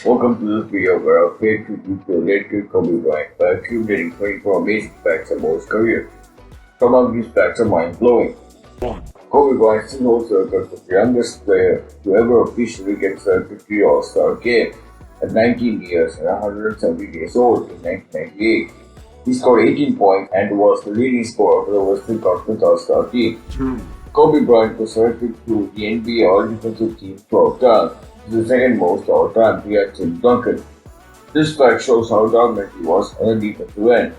Welcome to this video where I'll pay tribute to the late great Kobe Bryant by accumulating 24 amazing facts about his career. Some of these facts are mind-blowing. 1. Kobe Bryant still holds the record for the youngest player to ever officially get selected to the All-Star game at 19 years and 170 days old in 1998. He scored 18 points and was the leading scorer for the Western Conference All-Star team. 2. Kobe Bryant was selected to the NBA All-Defensive Team 12 times, which is the second most all-time behind Tim Duncan. This fact shows how dominant he was on the defensive end.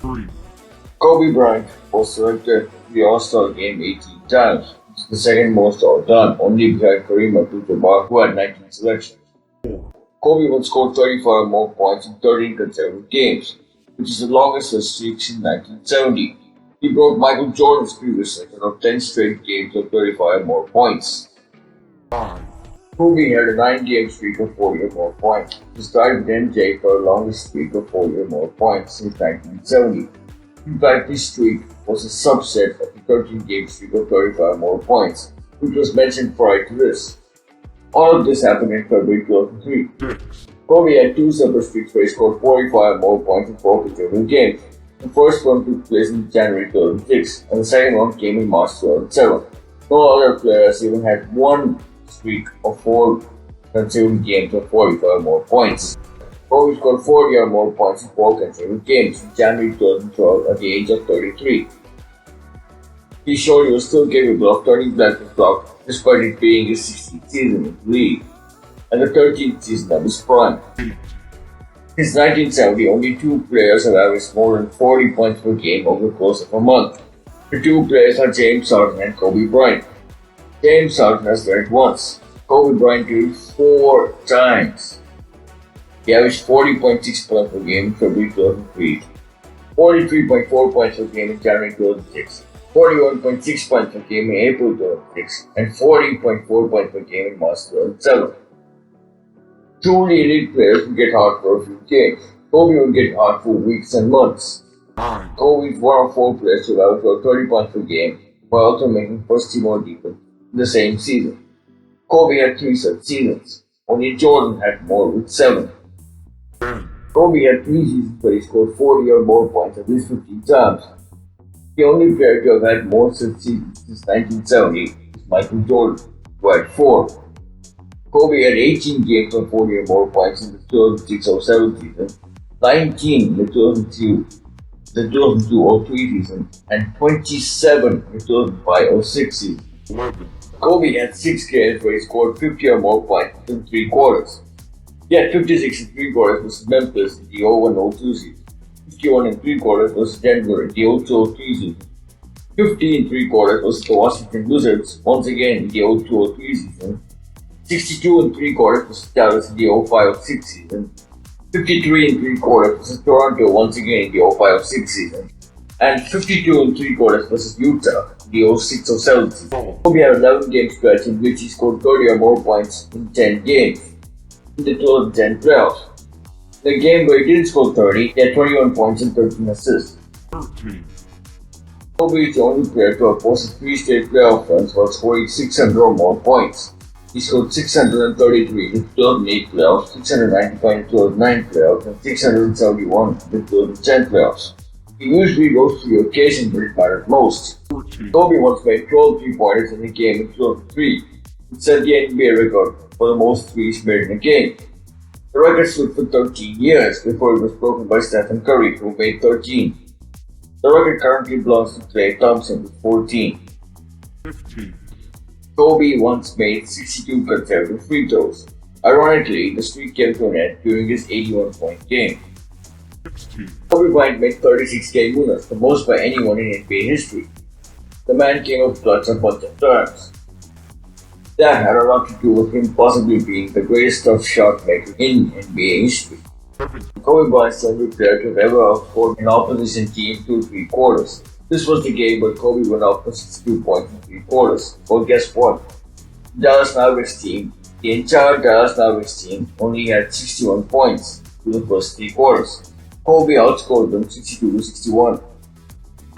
3. Kobe Bryant was selected to the All-Star game 18 times, which is the second most all-time, only behind Kareem Abdul-Jabbar, who had 19 selections. 4. Kobe once scored 35 or more points in 13 consecutive games, which is the longest such streak since 1970. He broke Michael Jordan's previous record of 10 straight games of 35 or more points. 5. Kobe had a 9-game streak of 40 or more points, which tied with MJ for the longest streak of 40 or more points since 1970. In fact, this streak was a subset of the 13-game streak of 35 or more points, which was mentioned prior to this. All of this happened in February 2003. 6. Kobe had two separate streaks where he scored 45 or more points in 4 consecutive games. The first one took place in January 2006, and the second one came in March 2007. No other players even had one streak of 4 consecutive games of 45 or more points. Kobe scored 40 or more points in 4 consecutive games in January 2012 at the age of 33. He showed he was still capable of turning back the clock despite it being his 16th season in the league and the 13th season of his prime. 8. Since 1970, only 2 players have averaged more than 40 points per game over the course of a month. The 2 players are James Harden and Kobe Bryant. James Harden has done it once. Kobe Bryant did it 4 times. He averaged 40.6 points per game in February 2003, 43.4 points per game in January 2006, 41.6 points per game in April 2006, and 40.4 points per game in March 2007. Truly elite players will get hot for a few games. Kobe will get hot for weeks and months. 9. Kobe is one of 4 players to average about 30 points per game while also making first team all defense in the same season. Kobe had 3 such seasons. Only Jordan had more with 7. 10. Kobe had 3 seasons where he scored 40 or more points at least 15 times. The only player to have had more such seasons since 1970 is Michael Jordan, who had 4. Kobe had 18 games of 40 or more points in the 2006-07 season, 19 in the 2002-03 season, and 27 in the 2005-06 season. 11. Kobe had 6 games where he scored 50 or more points in 3 quarters. He had 56 in 3 quarters versus Memphis in the 01-02 season, 51 in 3 quarters versus Denver in the 02-03 season, 50 in 3 quarters versus the Washington Wizards once again in the 02-03 season, 62 in 3 quarters versus Dallas in the 05-06 season, 53 in 3 quarters versus Toronto once again in the 05-06 season, and 52 in 3 quarters versus Utah in the 06-07 season. 4. Kobe had an 11-game stretch in which he scored 30 or more points in 10 games in the 2010 playoffs. In the game where he didn't score 30, he had 21 points and 13 assists. 13. Kobe is the only player to have posted 3 straight playoff runs while scoring 600 or more points. He scored 633 in the 2008 playoffs, 695 in the 2009 playoffs, and 671 in the 2010 playoffs. He usually rose to the occasion when it mattered most. 14. Kobe once made 12 3-pointers in a game in 2003, which set the NBA record for the most threes made in a game. The record stood for 13 years before it was broken by Stephen Curry, who made 13. The record currently belongs to Klay Thompson with 14. 15. Kobe once made 62 consecutive free throws. Ironically, the streak came to an end during his 81-point game. 16. Kobe Bryant made 36 game winners, the most by anyone in NBA history. The man came up clutch a bunch of times. That had a lot to do with him possibly being the greatest tough shot maker in NBA history. 17. Kobe Bryant is the only player to have ever outscored an opposition team through 3 quarters. This was the game where Kobe went out for 62 points in 3 quarters. Well, guess what? The entire Dallas Mavericks team only had 61 points through the first 3 quarters. Kobe outscored them 62-61.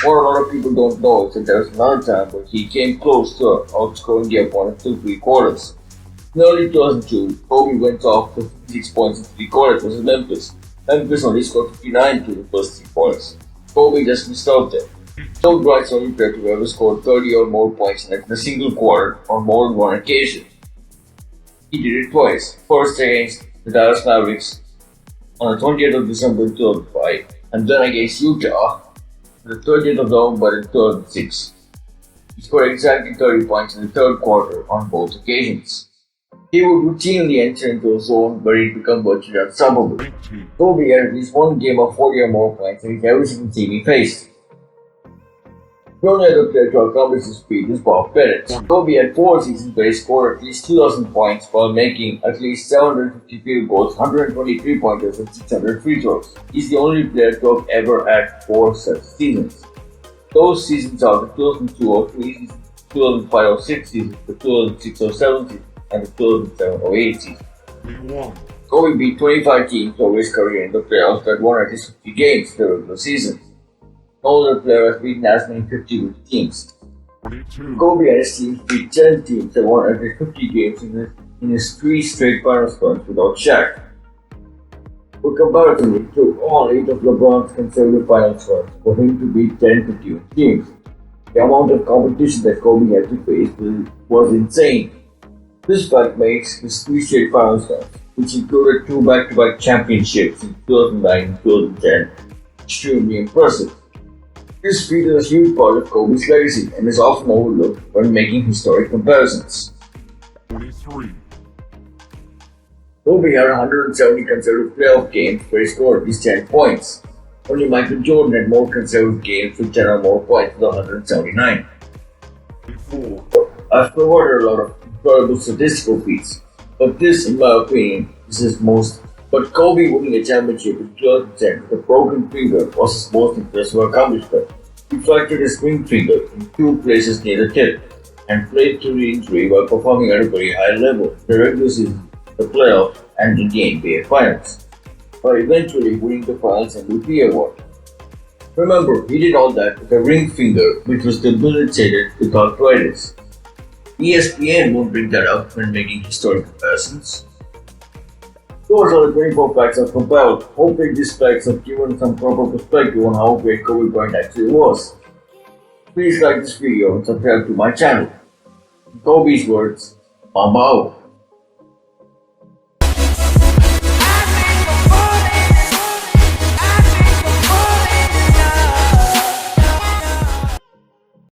What a lot of people don't know is that there was another time where he came close to outscoring the opponent through 3 quarters. In early 2002, Kobe went off for 56 points in three quarters versus Memphis. Memphis only scored 59 to the first three quarters. Kobe just missed out there. Kobe Bryant's only player to ever score 30 or more points in a single quarter on more than one occasion. He did it twice. First against the Dallas Mavericks on the 20th of December 2005, and then against Utah on the 30th of November in 2006. He scored exactly 30 points in the third quarter on both occasions. He would routinely enter into a zone where he'd become virtually unstoppable. 19, Kobe had at least one game of 40 or more points in every single team he faced. The only other player to accomplish this feat is Bob Pettit. Kobe had 4 seasons where he scored at least 2,000 points while making at least 750 field goals, 123 pointers, and 600 free throws. He's the only player to have ever had 4 such seasons. Those seasons are the 2002-03 season, 2005-06 season, the 2006-07 season, and the 2007-08 season. 21, Kobe beat 25 teams over his career in the playoffs that won at least 50 games the regular season. No other player has beaten as many 50-win teams. 22, Kobe and his team beat 10 teams that won at least 50 games in his 3 straight finals runs without Shaq. For comparison, it took all 8 of LeBron's consecutive finals runs for him to beat 10 50-win teams. The amount of competition that Kobe had to face was insane. This fact makes his 3 straight finals runs, which included 2 back-to-back championships in 2009 and 2010, extremely impressive. This feat is a huge part of Kobe's legacy and is often overlooked when making historic comparisons. 23, Kobe had 170 consecutive playoff games where he scored at least 10 points. Only Michael Jordan had more consecutive games with 10 or more points with 179. 24, I've provided a lot of incredible statistical feats, but this, in my opinion, is his most. But Kobe winning a championship in 2010 with a broken finger was his most impressive accomplishment. He fractured his ring finger in 2 places near the tip and played through the injury while performing at a very high level in the regular season, the playoffs, and in the NBA Finals, but eventually winning the Finals MVP award. Remember, he did all that with a ring finger which was debilitated with arthritis. ESPN won't bring that up when making historic comparisons. Those are the 24 facts I've compiled. Hoping these facts have given some proper perspective on how great Kobe Bryant actually was. Please like this video and subscribe to my channel. In Kobe's words, Mambao.